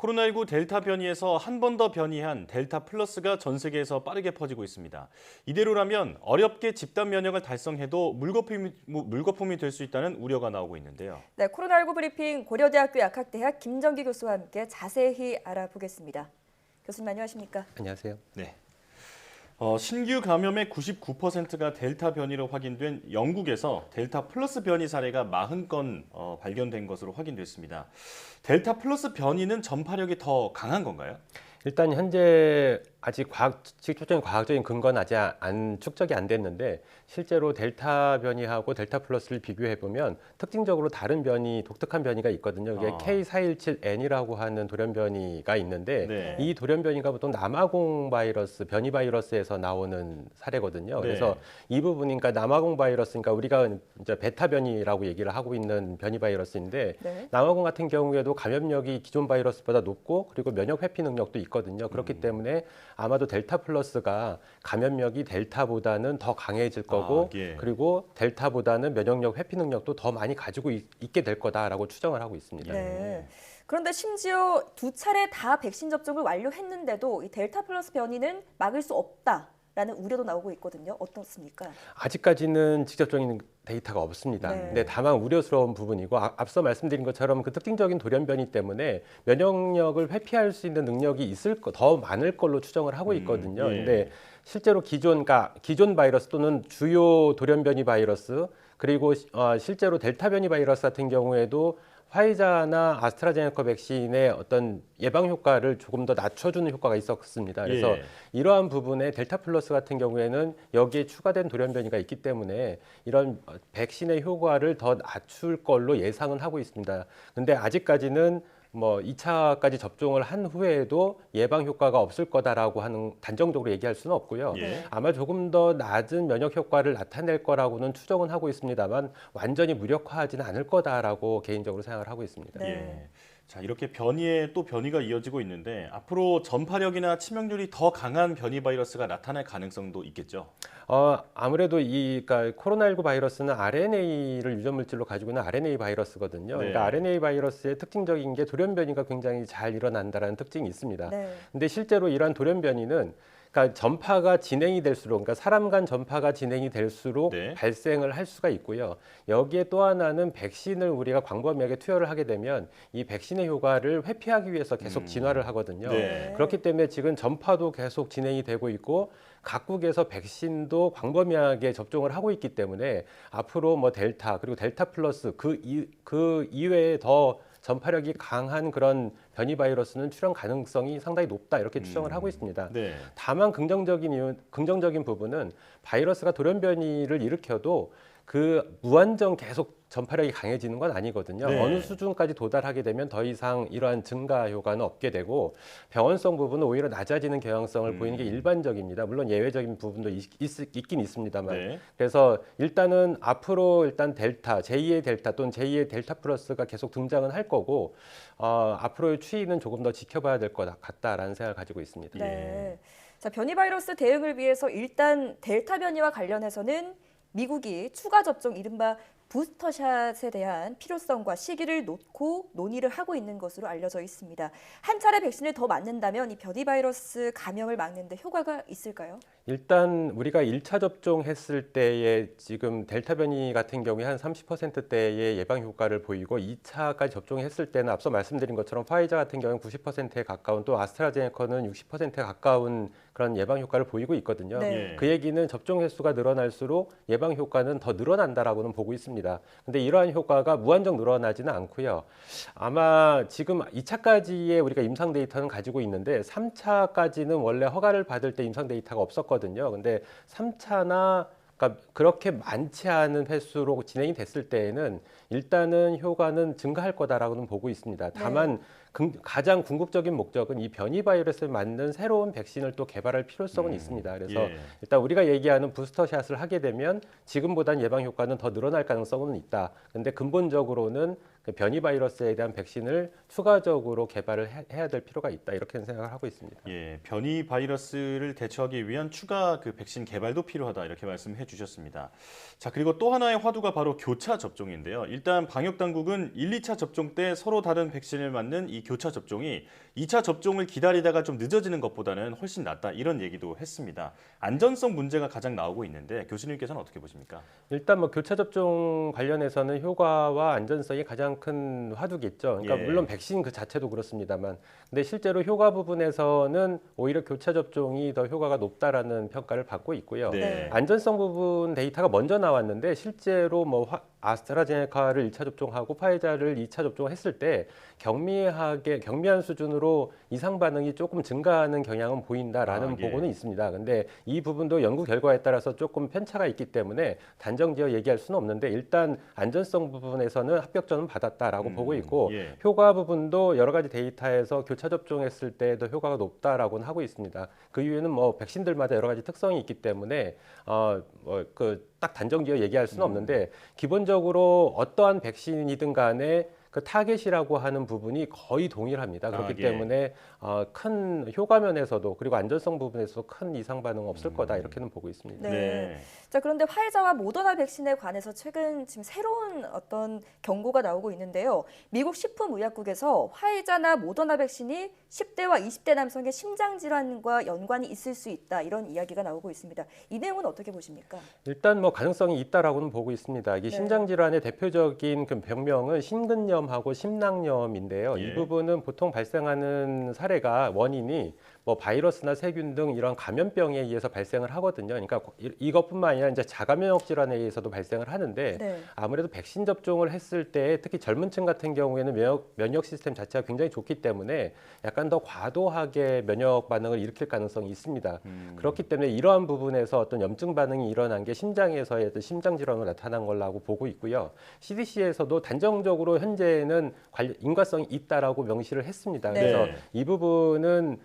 코로나19 델타 변이에서 한 번 더 변이한 델타 플러스가 전 세계에서 빠르게 퍼지고 있습니다. 이대로라면 어렵게 집단 면역을 달성해도 물거품이 될 수 있다는 우려가 나오고 있는데요. 네, 코로나19 브리핑 고려대학교 약학대학 김정기 교수와 함께 자세히 알아보겠습니다. 교수님 안녕하십니까? 안녕하세요. 네. 신규 감염의 99%가 델타 변이로 확인된 영국에서 델타 플러스 변이 사례가 40건 발견된 것으로 확인됐습니다. 델타 플러스 변이는 전파력이 더 강한 건가요? 일단 현재 아직 직접적인 과학적인 근거는 아직 축적이 안 됐는데 실제로 델타 변이하고 델타 플러스를 비교해 보면 특징적으로 다른 변이, 독특한 변이가 있거든요. 이게 K417N이라고 하는 돌연 변이가 있는데 네. 이 돌연 변이가 보통 남아공 바이러스, 변이 바이러스에서 나오는 사례거든요. 네. 그래서 이 부분이 그러니까 남아공 바이러스니까 우리가 이제 베타 변이라고 얘기를 하고 있는 변이 바이러스인데 네. 남아공 같은 경우에도 감염력이 기존 바이러스보다 높고 그리고 면역 회피 능력도 있거든요. 그렇기 때문에 아마도 델타 플러스가 감염력이 델타보다는 더 강해질 거고 예. 그리고 델타보다는 면역력 회피 능력도 더 많이 가지고 있게 될 거다라고 추정을 하고 있습니다. 네. 그런데 심지어 2차례 다 백신 접종을 완료했는데도 이 델타 플러스 변이는 막을 수 없다라는 우려도 나오고 있거든요. 어떻습니까? 아직까지는 직접적인 데이터가 없습니다. 네. 근데 다만 우려스러운 부분이고 앞서 말씀드린 것처럼 그 특징적인 돌연 변이 때문에 면역력을 회피할 수 있는 능력이 더 많을 걸로 추정을 하고 있거든요. 예. 근데 실제로 기존 바이러스 또는 주요 돌연 변이 바이러스 그리고 실제로 델타 변이 바이러스 같은 경우에도 화이자나 아스트라제네카 백신의 어떤 예방 효과를 조금 더 낮춰주는 효과가 있었습니다. 그래서 예. 이러한 부분에 델타 플러스 같은 경우에는 여기에 추가된 돌연 변이가 있기 때문에 이런 백신의 효과를 더 낮출 걸로 예상은 하고 있습니다. 근데 아직까지는 2차까지 접종을 한 후에도 예방 효과가 없을 거다라고 하는 단정적으로 얘기할 수는 없고요. 예. 아마 조금 더 낮은 면역 효과를 나타낼 거라고는 추정은 하고 있습니다만 완전히 무력화하지는 않을 거다라고 개인적으로 생각을 하고 있습니다. 네. 예. 자, 이렇게 변이에 또 변이가 이어지고 있는데 앞으로 전파력이나 치명률이 더 강한 변이 바이러스가 나타날 가능성도 있겠죠. 아무래도 그러니까 코로나19 바이러스는 RNA를 유전 물질로 가지고 있는 RNA 바이러스거든요. 네. 그러니까 RNA 바이러스의 특징적인 게 돌연 변이가 굉장히 잘 일어난다라는 특징이 있습니다. 네. 근데 실제로 이러한 돌연 변이는 그러니까 전파가 진행이 될수록, 그러니까 사람 간 전파가 진행이 될수록 네. 발생을 할 수가 있고요. 여기에 또 하나는 백신을 우리가 광범위하게 투여를 하게 되면 이 백신의 효과를 회피하기 위해서 계속 진화를 하거든요. 네. 그렇기 때문에 지금 전파도 계속 진행이 되고 있고 각국에서 백신도 광범위하게 접종을 하고 있기 때문에 앞으로 델타 그리고 델타 플러스 그 이외에 더 전파력이 강한 그런 변이 바이러스는 출현 가능성이 상당히 높다 이렇게 추정을 하고 있습니다. 네. 다만 긍정적인 부분은 바이러스가 돌연 변이를 일으켜도 그 무한정 계속 전파력이 강해지는 건 아니거든요. 네. 어느 수준까지 도달하게 되면 더 이상 이러한 증가 효과는 없게 되고 병원성 부분은 오히려 낮아지는 경향성을 보이는 게 일반적입니다. 물론 예외적인 부분도 있긴 있습니다만. 네. 그래서 일단은 앞으로 델타, 제2의 델타 또는 제2의 델타 플러스가 계속 등장은 할 거고 앞으로의 추이는 조금 더 지켜봐야 될 것 같다라는 생각을 가지고 있습니다. 네. 자, 변이 바이러스 대응을 위해서 일단 델타 변이와 관련해서는 미국이 추가 접종 이른바 부스터샷에 대한 필요성과 시기를 놓고 논의를 하고 있는 것으로 알려져 있습니다. 한 차례 백신을 더 맞는다면 이 변이 바이러스 감염을 막는 데 효과가 있을까요? 일단 우리가 1차 접종했을 때에 지금 델타 변이 같은 경우에 한 30%대의 예방 효과를 보이고 2차까지 접종했을 때는 앞서 말씀드린 것처럼 화이자 같은 경우는 90%에 가까운 또 아스트라제네카는 60%에 가까운 그런 예방 효과를 보이고 있거든요. 네. 그 얘기는 접종 횟수가 늘어날수록 예방 효과는 더 늘어난다라고는 보고 있습니다. 근데 이러한 효과가 무한정 늘어나지는 않고요. 아마 지금 2차까지의 우리가 임상 데이터는 가지고 있는데 3차까지는 원래 허가를 받을 때 임상 데이터가 없었거든요. 근데 3차나 그러니까 그렇게 많지 않은 횟수로 진행이 됐을 때에는 일단은 효과는 증가할 거다라고는 보고 있습니다. 다만 가장 궁극적인 목적은 이 변이 바이러스에 맞는 새로운 백신을 또 개발할 필요성은 있습니다. 그래서 일단 우리가 얘기하는 부스터샷을 하게 되면 지금보다는 예방 효과는 더 늘어날 가능성은 있다. 근데 근본적으로는 변이 바이러스에 대한 백신을 추가적으로 개발을 해야 될 필요가 있다 이렇게 생각을 하고 있습니다. 예, 변이 바이러스를 대처하기 위한 추가 그 백신 개발도 필요하다 이렇게 말씀해 주셨습니다. 자, 그리고 또 하나의 화두가 바로 교차 접종인데요. 일단 방역 당국은 1, 2차 접종 때 서로 다른 백신을 맞는 이 교차 접종이 2차 접종을 기다리다가 좀 늦어지는 것보다는 훨씬 낫다 이런 얘기도 했습니다. 안전성 문제가 가장 나오고 있는데 교수님께서는 어떻게 보십니까? 일단 뭐 교차 접종 관련해서는 효과와 안전성이 가장 큰 화두겠죠. 그러니까 예. 물론 백신 그 자체도 그렇습니다만, 근데 실제로 효과 부분에서는 오히려 교차 접종이 더 효과가 높다라는 평가를 받고 있고요. 네. 안전성 부분 데이터가 먼저 나왔는데 실제로 뭐 아스트라제네카를 1차 접종하고 파이자를 2차 접종했을 때 경미한 수준으로 이상 반응이 조금 증가하는 경향은 보인다라는 예. 보고는 있습니다. 근데 이 부분도 연구 결과에 따라서 조금 편차가 있기 때문에 단정지어 얘기할 수는 없는데 일단 안전성 부분에서는 합격점은 받았다라고 보고 있고 예. 효과 부분도 여러 가지 데이터에서 교차 접종했을 때 더 효과가 높다라고는 하고 있습니다. 그 이유는 뭐 백신들마다 여러 가지 특성이 있기 때문에 딱 단정지어 얘기할 수는 없는데 기본적으로 어떠한 백신이든 간에 그 타겟이라고 하는 부분이 거의 동일합니다. 그렇기 예. 때문에 큰 효과면에서도 그리고 안전성 부분에서도 큰 이상 반응 없을 거다 이렇게는 보고 있습니다. 네. 자, 그런데 화이자와 모더나 백신에 관해서 최근 지금 새로운 어떤 경고가 나오고 있는데요. 미국 식품의약국에서 화이자나 모더나 백신이 10대와 20대 남성의 심장 질환과 연관이 있을 수 있다 이런 이야기가 나오고 있습니다. 이 내용은 어떻게 보십니까? 일단 뭐 가능성이 있다라고는 보고 있습니다. 이게 네. 심장 질환의 대표적인 그 병명은 심근염하고 심낭염인데요. 예. 이 부분은 보통 발생하는 사례가 원인이 뭐 바이러스나 세균 등 이런 감염병에 의해서 발생을 하거든요. 그러니까 이것뿐만 아니라 이제 자가면역 질환에 의해서도 발생을 하는데 네. 아무래도 백신 접종을 했을 때 특히 젊은층 같은 경우에는 면역 시스템 자체가 굉장히 좋기 때문에 약간 더 과도하게 면역 반응을 일으킬 가능성이 있습니다. 그렇기 때문에 이러한 부분에서 어떤 염증 반응이 일어난 게 심장에서의 어떤 심장 질환으로 나타난 걸로 보고 있고요. CDC에서도 단정적으로 현재는 인과성이 있다라고 명시를 했습니다. 네. 그래서 이 부분은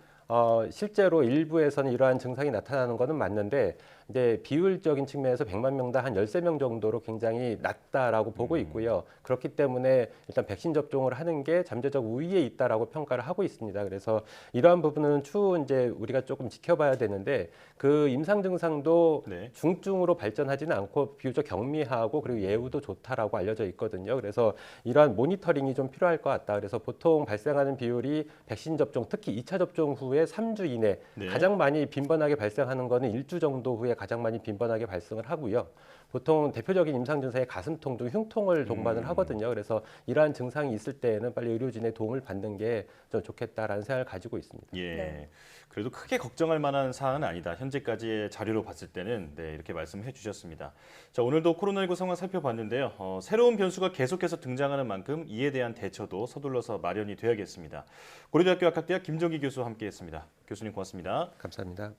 실제로 일부에서는 이러한 증상이 나타나는 것은 맞는데 이제 비율적인 측면에서 100만 명당 한 13명 정도로 굉장히 낮다라고 보고 있고요. 그렇기 때문에 일단 백신 접종을 하는 게 잠재적 우위에 있다라고 평가를 하고 있습니다. 그래서 이러한 부분은 추후 이제 우리가 조금 지켜봐야 되는데 그 임상 증상도 네. 중증으로 발전하지는 않고 비교적 경미하고 그리고 예후도 좋다라고 알려져 있거든요. 그래서 이러한 모니터링이 좀 필요할 것 같다. 그래서 보통 발생하는 비율이 백신 접종, 특히 2차 접종 후에 3주 이내 네. 가장 많이 빈번하게 발생하는 거는 1주 정도 후에 가장 많이 빈번하게 발생을 하고요. 보통 대표적인 임상 증상이 가슴통 등 흉통을 동반을 하거든요. 그래서 이러한 증상이 있을 때에는 빨리 의료진의 도움을 받는 게 좀 좋겠다라는 생각을 가지고 있습니다. 예. 네. 그래도 크게 걱정할 만한 사안은 아니다. 현재까지의 자료로 봤을 때는 네, 이렇게 말씀해 주셨습니다. 자, 오늘도 코로나19 상황 살펴봤는데요. 새로운 변수가 계속해서 등장하는 만큼 이에 대한 대처도 서둘러서 마련이 돼야겠습니다. 고려대학교 약학대학 김정기 교수와 함께했습니다. 교수님 고맙습니다. 감사합니다.